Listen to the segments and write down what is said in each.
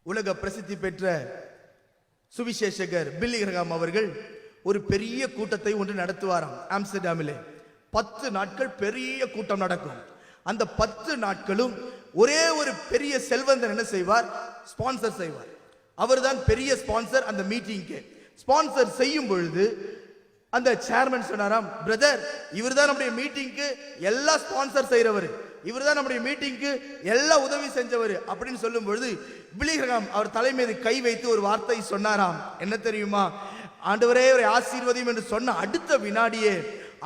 உலக பிரசித்தி பெற்ற சுவிசேஷகர் பில்லி கிரஹாம் அவர்கள் ஒரு பெரிய கூட்டத்தை ஒன்று நடத்துவாராம். ஆம்ஸ்டர்டாமிலே 10 நாட்கள் பெரிய கூட்டம் நடக்கும். அந்த 10 நாட்களும் ஒரே ஒரு பெரிய செல்வந்தன் என்ன செய்வார்? ஸ்பான்சர் செய்வார். அவர்தான் பெரிய ஸ்பான்சர். அந்த மீட்டிங்க்கு ஸ்பான்சர் செய்யும் பொழுது அந்த சேர்மன் சொன்னாராம், பிரதர், இவர்தான் நம்முடைய மீட்டிங்க்கு எல்லா ஸ்பான்சர் செய்யறவர், இவர்தான் நம்முடைய மீட்டிங்க்கு எல்லா உதவி செஞ்சவர் அப்படின்னு சொல்லும் பொழுது பில்லி கிரஹாம் அவர் தலை மீது கை வைத்து ஒரு வார்த்தை சொன்னாராம். என்ன தெரியுமா? ஆண்டவரே ஒரு ஆசீர்வதியும் என்று சொன்ன அடுத்த வினாடியே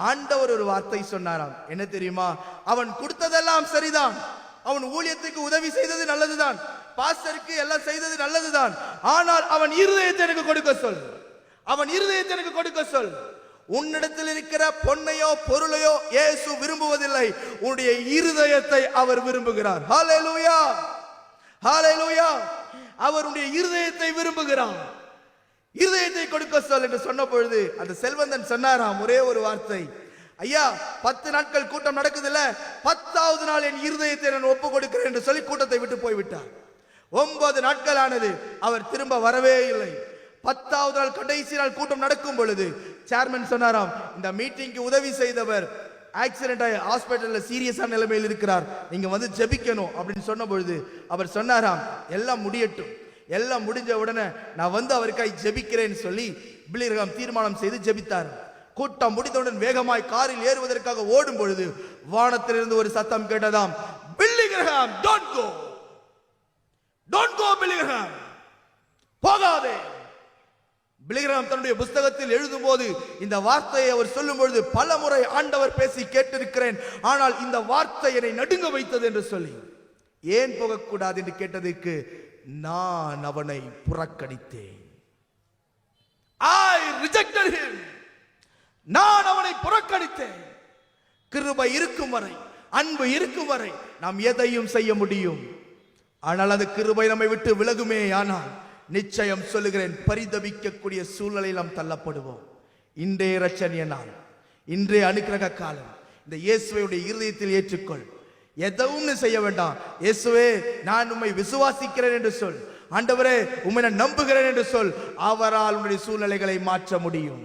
ஆண்டவர் ஒரு வார்த்தை சொன்னாராம். என்ன தெரியுமா? அவன் கொடுத்ததெல்லாம் சரிதான், அவன் ஊழியத்துக்கு உதவி செய்தது நல்லதுதான், பாஸ்டருக்கு எல்லாம் செய்தது நல்லதுதான், ஆனால் அவன் இருதயத்தை எனக்கு கொடுக்க சொல், அவன் இருதயத்தை எனக்கு கொடுக்க சொல். உன்னிடத்தில் இருக்கிற பொன்னையோ பொருளையோ இயேசு விரும்புவதில்லை, உன்னுடைய இருதயத்தை அவர் விரும்புகிறார். ஹல்லேலூயா, ஹல்லேலூயா. அவருடைய இருதயத்தை விரும்புகிறார். இருதயத்தை கொடுக்க சொல் என்று சொன்ன பொழுது அந்த செல்வந்தன் சொன்னாராம் ஒரே ஒரு வார்த்தை, ஐயா 10 நாட்கள் கூட்டம் நடக்குது இல்ல, 10வது நாள் என் இருதயத்தை நான் ஒப்பு கொடுக்கிறேன் என்று சொல்லி கூட்டத்தை விட்டு போய்விட்டார். 9 நாட்கள் ஆனது, அவர் திரும்ப வரவே இல்லை. 10வது நாள் கடைசி நாள் கூட்டம் நடக்கும் பொழுது சேர்மன் சொன்னாராம், இந்த மீட்டிங்க்கு உதவி செய்தவர் ஆக்சிடென்ட் ஆகி ஹாஸ்பிட்டல்ல சீரியஸான நிலைமையில் இருக்கிறார், நீங்க வந்து ஜெபிக்கணும் அப்படின்னு சொன்ன பொழுது அவர் சொன்னாராம், எல்லாம் முடியட்டும், எல்லாம் முடிஞ்ச உடனே நான் வந்து அவருக்காய் ஜெபிக்கிறேன்னு சொல்லி பில்லி கிரஹாம் தீர்மானம் செய்து ஜெபித்தார். கூட்டம் முடிந்தவுடன் வேகமாய் காரில் ஏறுவதற்காக ஓடும் பொழுது வானத்திலிருந்து ஒரு சத்தம் கேட்டதாம், Billy Graham don't go, don't go Billy Graham, போகாதே. பில்லி கிரஹாம் தன்னுடைய புத்தகத்தில் எழுதும் போது இந்த வார்த்தையை அவர் சொல்லும் பொழுது பல முறை ஆண்டவர் பேசி கேட்டிருக்கிறேன், ஆனால் இந்த வார்த்தை என்னை நடுங்க வைத்தது என்று சொல்லி, ஏன் போகக்கூடாது என்று கேட்டதற்கு, நான் அவனை புறக்கணித்தேன். I rejected him. நான் அவனை புறக்கணித்தேன். கிருபை இருக்கும் வரை, அன்பு இருக்கும் வரை நாம் எதையும் செய்ய முடியும். ஆனால் அந்த கிருபை நம்மை விட்டு விலகுமே ஆனால் நிச்சயம் சொல்லுகிறேன், பரிதபிக்கக்கூடிய சூழ்நிலையில் நாம் தள்ளப்படுவோம். இன்றைய இரட்சணிய நாள், இன்றைய அனுக்கிரக காலம், இந்த இயேசுவையுடைய இருதயத்தில் ஏற்றுக்கொள். எதுவும் செய்ய வேண்டாம். இயேசுவே நான் உம்மை விசுவாசிக்கிறேன் என்று சொல். ஆண்டவரே உம்மை நான் நம்புகிறேன் என்று சொல். அவரால் உன்னுடைய சூழ்நிலைகளை மாற்ற முடியும்.